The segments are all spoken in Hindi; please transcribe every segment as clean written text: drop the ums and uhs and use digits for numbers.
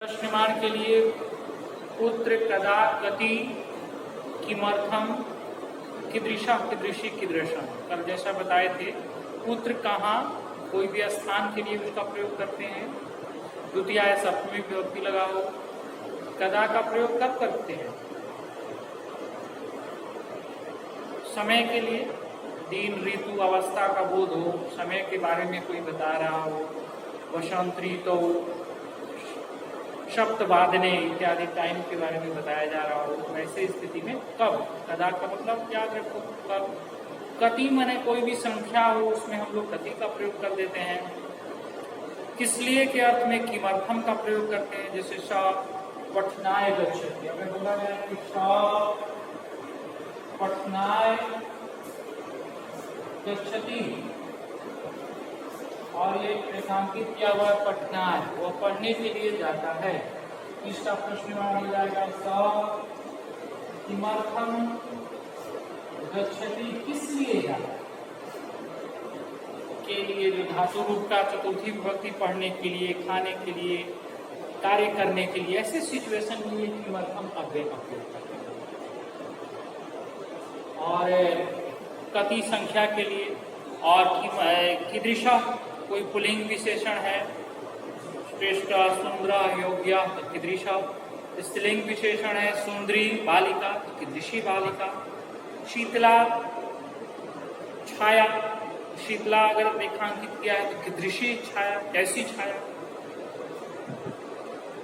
प्रश्नमान के लिए पुत्र कदा कति किमर्थम कीदृशा कीदृशी कीदृशम। कल जैसा बताए थे, पुत्र कहाँ कोई भी स्थान के लिए उसका प्रयोग करते हैं, द्वितीय सप्तमी विभक्ति लगाओ। कदा का प्रयोग कब करते हैं? समय के लिए, दिन ऋतु अवस्था का बोध हो, समय के बारे में कोई बता रहा हो, वसंत ऋतु शब्द वादने इत्यादि टाइम के बारे में बताया जा रहा हो, वैसे स्थिति में कब। कदा का मतलब याद रखो कब। कति माने कोई भी संख्या हो, उसमें हम लोग कति का प्रयोग कर देते हैं। किस लिए के अर्थ में किमर्थम का प्रयोग करते हैं, जैसे स पठनाय गच्छति, अगर बोला जाए कि स पठनाय गच्छति और ये रेखांकित किया हुआ पठनाय, वो पढ़ने के लिए जाता है, इसका प्रश्न हो जाएगा स किमर्थम गच्छति, किस लिए जाता के लिए, जो धातु रूप का चतुर्थी विभक्ति पढ़ने के लिए, खाने के लिए, कार्य करने के लिए, ऐसे सिचुएशन में ये किमर्थम अव्यय का प्रयोग करते हैं। और कति संख्या के लिए, और कीदृशा कोई पुल्लिंग विशेषण है, श्रेष्ठ सुंदर योग्य कीदृशा। स्त्रीलिंग विशेषण है सुंदरी बालिका, कीदृशी बालिका। शीतला छाया, शीतला अगर रेखांकित किया है तो कीदृशी छाया, कैसी छाया।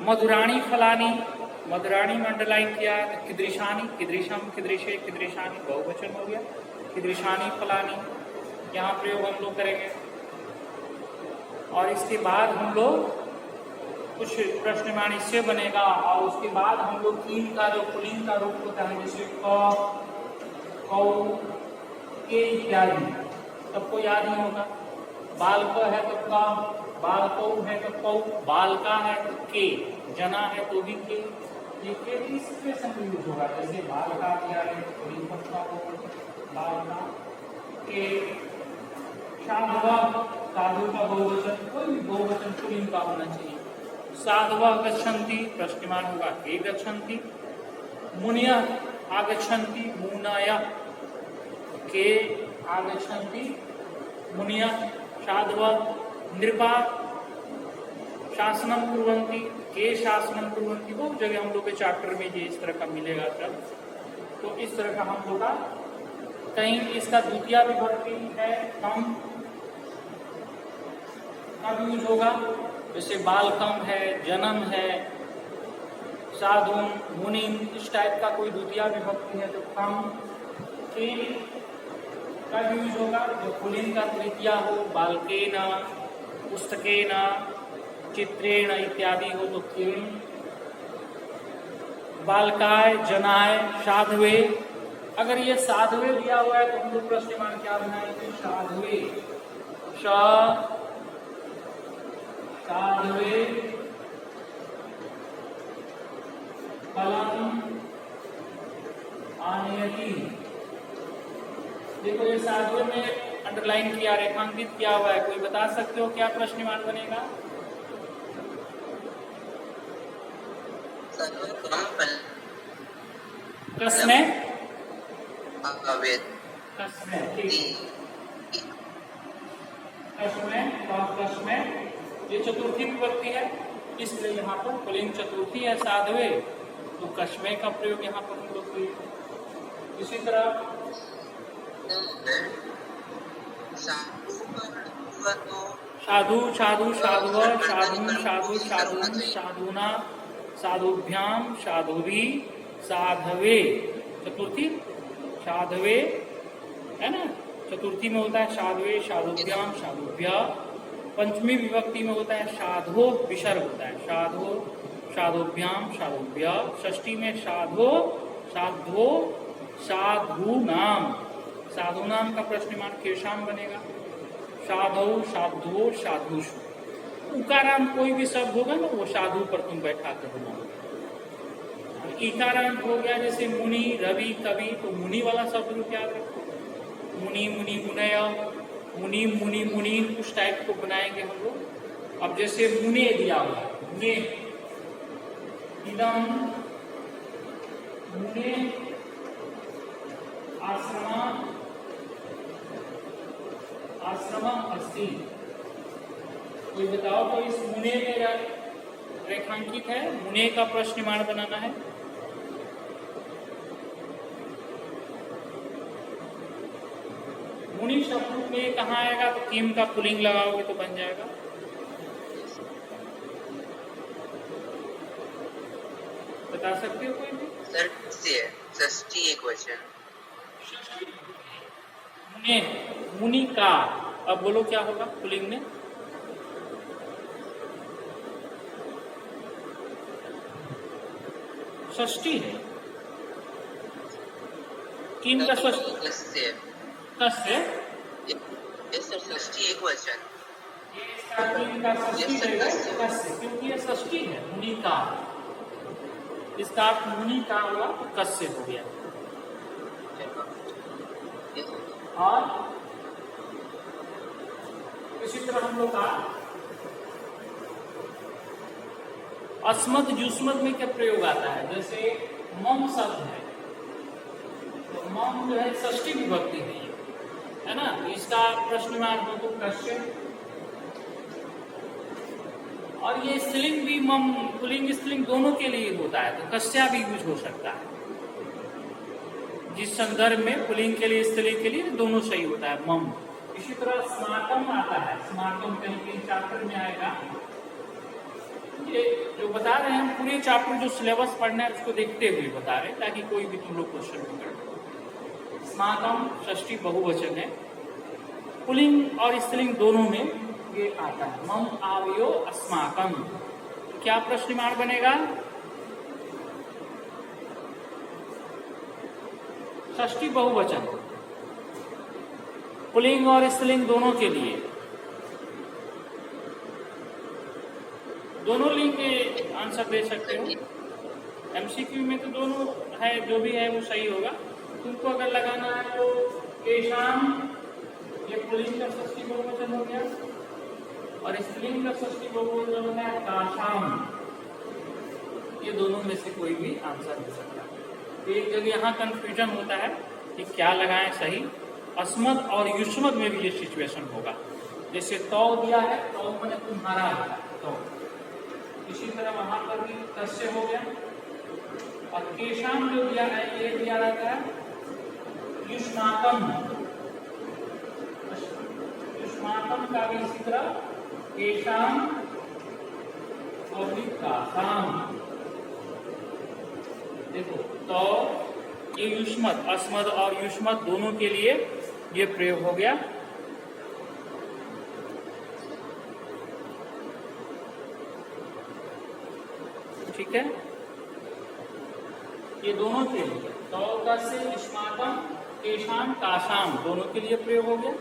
मधुराणी फलानी, मधुराणी मंडलाइन किया है तो कीदृशानी, कीदृशम कीदृशे कीदृशानी बहुवचन हो गया, कीदृशानी फलानी, यहाँ प्रयोग हम लोग करेंगे। और इसके बाद हम लोग कुछ प्रश्नमान इससे बनेगा, और उसके बाद हम लोग तीन का जो पुल्लिंग का रूप होता है, जैसे क, कौ, के इत्यादि, सबको याद ही होगा। बालक है तो का, बालकौ है तो कौ, बालका है तो के, जना है तो भी के। ये के किस सिचुएशन में यूज होगा, जैसे बालका दिया है पुल्लिंग का बालका के। साधवा, साधु का बहुवचन, कोई भी बहुवचन पुल्लिंग का होना चाहिए। साधवा गच्छन्ति, प्रश्नमान होगा के गच्छन्ति। मुनिया आगच्छन्ति, मुनय के आगच्छन्ति, मुनिया। साधवा नृपा शासनम कुर्वन्ति, के शासनम कुर्वन्ति। बहुत जगह हम लोग के चैप्टर में ये इस तरह का मिलेगा सब, तो इस तरह का हम लोग का कहीं इसका द्वितीय विभक्ति है कम कब यूज होगा, जैसे बालकम है, जन्म है, साधु मुनि, इस टाइप का कोई द्वितीय विभक्ति है तो कम के कब यूज होगा, जो पुल्लिंग का तृतीय हो, बालकेन, पुस्तकेन, चित्रेण इत्यादि हो तो केन। बालकाय, जनाय, साधवे। अगर ये साधवे दिया हुआ है तो हम लोग प्रश्नमान क्या बनाएंगे, साधवे। साधवे फलम आनयति। देखो ये साधवे में अंडरलाइन किया, रेखांकित किया हुआ है, कोई बता सकते हो क्या प्रश्नमान बनेगा? कसमे, कसमे, कसमे, ये चतुर्थी विभक्ति है, इसलिए यहाँ पर पुल्लिंग चतुर्थी है साधवे, तो कस्मे का प्रयोग यहाँ पर हम लोग करेंगे। इसी तरह साधु, साधु, साधुव, साधु, साधु, साधु, साधुना, साधुभ्याम, साधुवी, साधवे। चतुर्थी साधवे है ना, चतुर्थी में होता है साधवे, साधुभ्याम, साधुभ्या। पंचमी विभक्ति में होता है साधो, विसर्ग होता है साधो, साधुभ्याम, साधुभ्या। षष्ठी में साधो, साधो, साधु नाम। साधु नाम का प्रश्नमान केशाम बनेगा, साधो, साधो, साधुषु। उकारांत कोई भी शब्द होगा ना, वो साधु पर तुम बैठा कर बनाओ। इकारांत हो गया जैसे मुनि, रवि, कवि, तो मुनि वाला शब्द रूप याद रखो, मुनि, मुनि, मुनय, मुनि, मुनि, मुनीन, उस टाइप को बनाएंगे हम लोग। अब जैसे मुने दिया हुआ है, मुने इदम मुने आश्रमम अस्ति। कोई बताओ तो इस मुने में रेखांकित है, मुने का प्रश्नमान बनाना है। मुनि शब्द में कहाँ आएगा, तो किम का पुल्लिंग लगाओगे तो बन जाएगा। बता सकते हो कोई भी? सर षष्ठी एकवचन। मुने, मुनि का, अब बोलो क्या होगा पुल्लिंग में? षष्ठी है। किम का षष्ठी कस्य? सर षष्ठी एकवचन। क्योंकि ये षष्ठी है मुनि का, इसका अर्थ मुनि का हुआ तो कस्य हो गया। और इसी तरह हम लोग का अस्मद जुस्मद में क्या प्रयोग आता है, जैसे मम शब्द है तो मम जो है षष्ठी विभक्ति है ना, इसका प्रश्नमान हो तो कस्य। और ये स्त्रीलिंग भी मम पुल्लिंग स्त्रीलिंग दोनों के लिए होता है, तो कस्या भी यूज हो सकता है। जिस संदर्भ में पुल्लिंग के लिए स्त्रीलिंग के लिए दोनों सही होता है मम। इसी तरह स्मार्टम आता है, स्मार्टम कहीं कहीं चैप्टर में आएगा। ये जो बता रहे हैं हम पूरे चैप्टर जो सिलेबस पढ़ना है उसको देखते हुए बता रहे हैं, ताकि कोई भी तुम लोग क्वेश्चन न कर। स्मार्टम षष्ठी बहुवचन है, पुल्लिंग और स्त्रीलिंग दोनों में ये आता है। मम आवयो अस्माकम, क्या प्रश्नमान बनेगा? षष्ठी बहुवचन, पुल्लिंग और स्त्रीलिंग दोनों के लिए, दोनों लिंग के आंसर दे सकते हो। एमसीक्यू में तो दोनों है, जो भी है वो सही होगा। तुमको अगर लगाना है तो केशाम, ये पुल्लिंग का षष्ठी बहुवचन हो गया, और स्त्रीलिंग का षष्ठी बहुवचन हो गया काशाम। ये दोनों में से कोई भी आंसर हो सकता है। एक जगह यहाँ कंफ्यूजन होता है कि क्या लगाएं सही। अस्मद और युष्मद में भी ये सिचुएशन होगा। जैसे तौ दिया है, तौ मैंने तुम्हारा तो, इसी तरह वहां पर भी कस्य हो गया। और केशाम जो दिया है ये दिया रहता है युष्माकम, युष्माकम का भी इसी तरह केशाम और काशाम। देखो तो ये युष्मद, अस्मद और युष्मद दोनों के लिए ये प्रयोग हो गया। ठीक है, ये दोनों के लिए तो कस्य युष्माकम केशाम काशाम दोनों के लिए प्रयोग हो गया।